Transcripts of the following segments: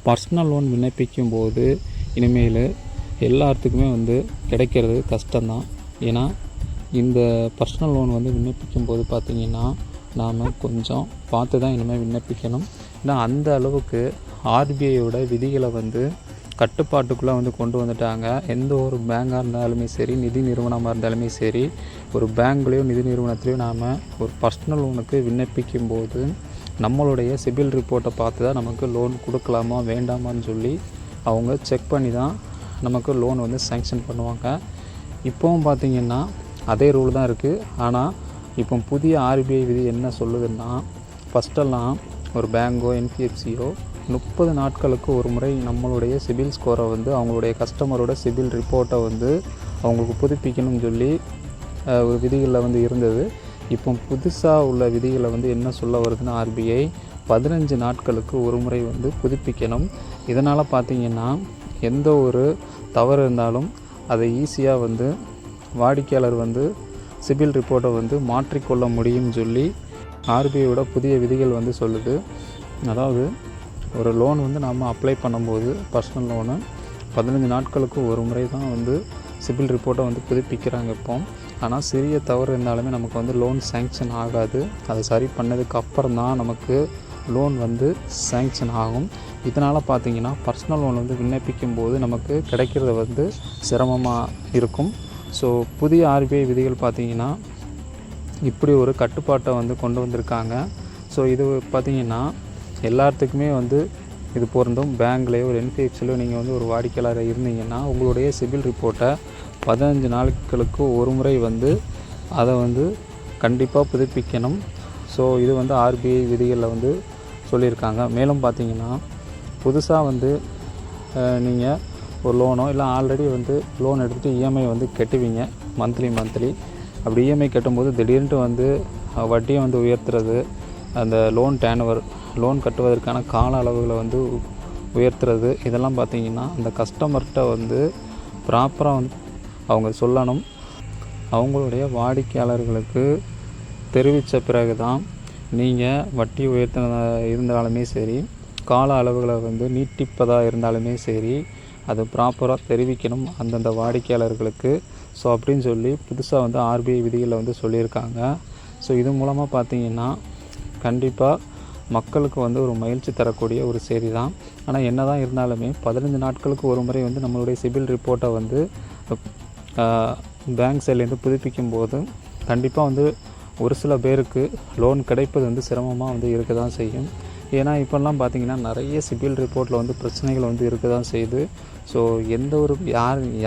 Personal loan விண்ணப்பிக்கும் போது இனிமேல் எல்லாத்துக்குமே வந்து கிடைக்கிறது கஷ்டம்தான். ஏன்னா இந்த பர்சனல் லோன் வந்து விண்ணப்பிக்கும் போது பார்த்திங்கன்னா நாம் கொஞ்சம் பார்த்து தான் இனிமேல் விண்ணப்பிக்கணும். ஏன்னா அந்த அளவுக்கு ஆர்பிஐயோட விதிகளை வந்து கட்டுப்பாட்டுக்குள்ளே வந்து கொண்டு வந்துட்டாங்க. எந்த ஒரு பேங்காக இருந்தாலுமே சரி, நிதி நிறுவனமாக இருந்தாலுமே சரி, ஒரு பேங்க்லேயோ நிதி நிறுவனத்துலேயோ நாம் ஒரு பர்சனல் லோனுக்கு விண்ணப்பிக்கும் போது நம்மளுடைய சிபில் ரிப்போர்ட்டை பார்த்து தான் நமக்கு லோன் கொடுக்கலாமா வேண்டாமான்னு சொல்லி அவங்க செக் பண்ணி தான் நமக்கு லோன் வந்து சேங்ஷன் பண்ணுவாங்க. இப்போவும் பார்த்திங்கன்னா அதே ரூல் தான் இருக்குது. ஆனால் இப்போ புதிய ஆர்பிஐ விதி என்ன சொல்லுதுன்னா, ஃபஸ்ட்டெல்லாம் ஒரு பேங்கோ என்பிஎஃப்சியோ 30 நாட்களுக்கு ஒரு முறை நம்மளுடைய சிபில் ஸ்கோரை வந்து அவங்களுடைய கஸ்டமரோட சிபில் ரிப்போர்ட்டை வந்து அவங்களுக்கு புதுப்பிக்கணும்னு சொல்லி ஒரு விதிகளில் வந்து இருந்தது. இப்போ புதுசாக உள்ள விதிகளை வந்து என்ன சொல்ல வருதுன்னா, ஆர்பிஐ 15 நாட்களுக்கு ஒரு முறை வந்து புதுப்பிக்கணும். இதனால் பார்த்திங்கன்னா எந்த ஒரு தவறு இருந்தாலும் அதை ஈஸியாக வந்து வாடிக்கையாளர் வந்து சிபில் ரிப்போர்ட்டை வந்து மாற்றிக்கொள்ள முடியும்னு சொல்லி ஆர்பிஐயோட புதிய விதிகள் வந்து சொல்லுது. அதாவது ஒரு லோன் வந்து நம்ம அப்ளை பண்ணும்போது பர்சனல் லோனு 15 நாட்களுக்கு ஒரு முறை தான் வந்து சிபில் ரிப்போர்ட்டை வந்து புதுப்பிக்கிறாங்க இப்போ. ஆனால் சிறிய தவறு இருந்தாலுமே நமக்கு வந்து லோன் சேங்ஷன் ஆகாது. அதை சரி பண்ணதுக்கு அப்புறம் தான் நமக்கு லோன் வந்து சேங்ஷன் ஆகும். இதனால் பார்த்திங்கன்னா பர்சனல் லோன் வந்து விண்ணப்பிக்கும் போது நமக்கு கிடைக்கிறது வந்து சிரமமாக இருக்கும். ஸோ புதிய ஆர்பிஐ விதிகள் பார்த்திங்கன்னா இப்படி ஒரு கட்டுப்பாட்டை வந்து கொண்டு வந்திருக்காங்க. ஸோ இது பார்த்திங்கன்னா எல்லாத்துக்குமே வந்து இது பொருந்தும். பேங்க்லேயோ ஒரு என்பிஎஃப்சிலையோ நீங்கள் வந்து ஒரு வாடிக்கையாளராக இருந்தீங்கன்னா உங்களுடைய சிபில் ரிப்போர்ட்டை 15 நாட்களுக்கு ஒரு முறை வந்து அதை வந்து கண்டிப்பாக புதுப்பிக்கணும். ஸோ இது வந்து ஆர்பிஐ விதிகளில் வந்து சொல்லியிருக்காங்க. மேலும் பார்த்திங்கன்னா புதுசாக வந்து நீங்கள் ஒரு லோனோ இல்லை ஆல்ரெடி வந்து லோன் எடுத்துகிட்டு இஎம்ஐ வந்து கட்டுவீங்க மந்த்லி. அப்படி இஎம்ஐ கட்டும்போது திடீர்னு வந்து வட்டியை வந்து உயர்த்துறது, அந்த லோன் கட்டுவதற்கான கால அளவுகளை வந்து உயர்த்துறது, இதெல்லாம் பார்த்திங்கன்னா அந்த கஸ்டமர்கிட்ட வந்து ப்ராப்பராக வந்து அவங்க சொல்லணும். அவங்களுடைய வாடிக்கையாளர்களுக்கு தெரிவித்த பிறகு தான் நீங்கள் வட்டி உயர்த்தினதா இருந்தாலுமே சரி, கால அளவுகளை வந்து நீட்டிப்பதாக இருந்தாலுமே சரி, அது ப்ராப்பராக தெரிவிக்கணும் அந்தந்த வாடிக்கையாளர்களுக்கு. ஸோ அப்படின்னு சொல்லி புதுசாக வந்து ஆர்பிஐ விதிகளில் வந்து சொல்லியிருக்காங்க. ஸோ இது மூலமாக பார்த்திங்கன்னா கண்டிப்பாக மக்களுக்கு வந்து ஒரு மகிழ்ச்சி தரக்கூடிய ஒரு செய்தி தான். ஆனால் என்ன தான் இருந்தாலுமே 15 நாட்களுக்கு ஒரு முறை வந்து நம்மளுடைய சிபில் ரிப்போர்ட்டை வந்து பேங்க் சைட்லேருந்து புதுப்பிக்கும் போது கண்டிப்பாக வந்து ஒரு சில பேருக்கு லோன் கிடைப்பது வந்து சிரமமாக வந்து இருக்க தான் செய்யும். ஏன்னா இப்போல்லாம் பார்த்திங்கன்னா நிறைய சிபில் ரிப்போர்ட்டில் வந்து பிரச்சனைகள் வந்து இருக்க தான் செய்யுது. ஸோ எந்த ஒரு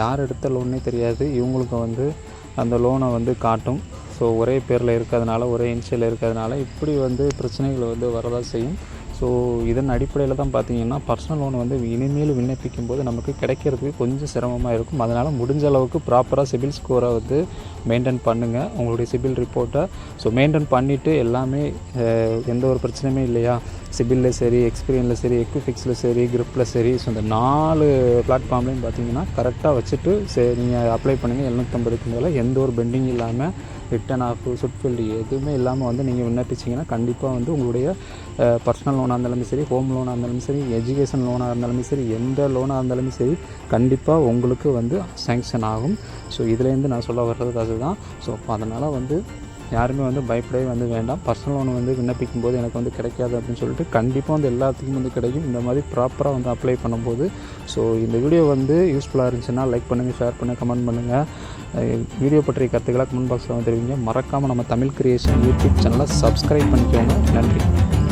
யார் எடுத்த லோன்னே தெரியாது, இவங்களுக்கு வந்து அந்த லோனை வந்து காட்டும். ஸோ ஒரே பேரில் இருக்கிறதுனால, ஒரே இன்ஷியல் இருக்கிறதுனால இப்படி வந்து பிரச்சனைகள் வந்து வரதான் செய்யும். ஸோ இதன் அடிப்படையில் தான் பார்த்திங்கன்னா பர்சனல் லோன் வந்து இனிமேல் விண்ணப்பிக்கும் போது நமக்கு கிடைக்கிறதுக்கு கொஞ்சம் சிரமமாக இருக்கும். அதனால் முடிஞ்ச அளவுக்கு ப்ராப்பராக சிபில் ஸ்கோரை வந்து மெயின்டைன் பண்ணுங்கள், உங்களுடைய சிபில் ரிப்போர்ட்டை. ஸோ மெயின்டைன் பண்ணிவிட்டு எல்லாமே எந்த ஒரு பிரச்சனையுமே இல்லையா, சிபிலில் சரி, எக்ஸ்பீரியனில் சரி, எக்விஃபிக்ஸில் சரி, கிரிப்பில் சரி, ஸோ இந்த 4 பிளாட்ஃபார்ம்லேயும் பார்த்திங்கன்னா கரெக்டாக வச்சுட்டு நீங்கள் அப்ளை பண்ணுங்கள். 750க்கு மேலே எந்த ஒரு பெண்டிங் இல்லாமல், ரிட்டன் ஆஃபு, சுட்ஃபீல்டு எதுவுமே இல்லாமல் வந்து நீங்கள் விண்ணப்பிச்சிங்கன்னா கண்டிப்பாக வந்து உங்களுடைய பர்சனல் லோனாக இருந்தாலுமே சரி, ஹோம் லோனாக இருந்தாலுமே சரி, எஜுகேஷன் லோனாக இருந்தாலுமே சரி, எந்த லோனாக இருந்தாலுமே சரி கண்டிப்பாக உங்களுக்கு வந்து சேங்ஷன் ஆகும். ஸோ இதுலேருந்து நான் சொல்ல வர்றது அதுதான். ஸோ அதனால் வந்து யாருமே வந்து பயப்படவே வந்து வேண்டாம். பர்சனல் லோன் வந்து விண்ணப்பிக்கும் போது எனக்கு வந்து கிடைக்காது அப்படின்னு சொல்லிட்டு கண்டிப்பாக வந்து எல்லாத்துக்கும் வந்து கிடைக்கும், இந்த மாதிரி ப்ராப்பராக வந்து அப்ளை பண்ணும்போது. ஸோ இந்த வீடியோ வந்து யூஸ்ஃபுல்லாக இருந்துச்சுன்னா லைக் பண்ணுங்கள், ஷேர் பண்ணுங்கள், கமெண்ட் பண்ணுங்கள். வீடியோ பற்றிய கருத்துக்களை கமெண்ட் பாக்ஸில் வந்து தெரிவிங்க. மறக்காமல் நம்ம தமிழ் கிரியேஷன் யூடியூப் சேனலை சப்ஸ்கிரைப் பண்ணிக்கோங்க. நன்றி.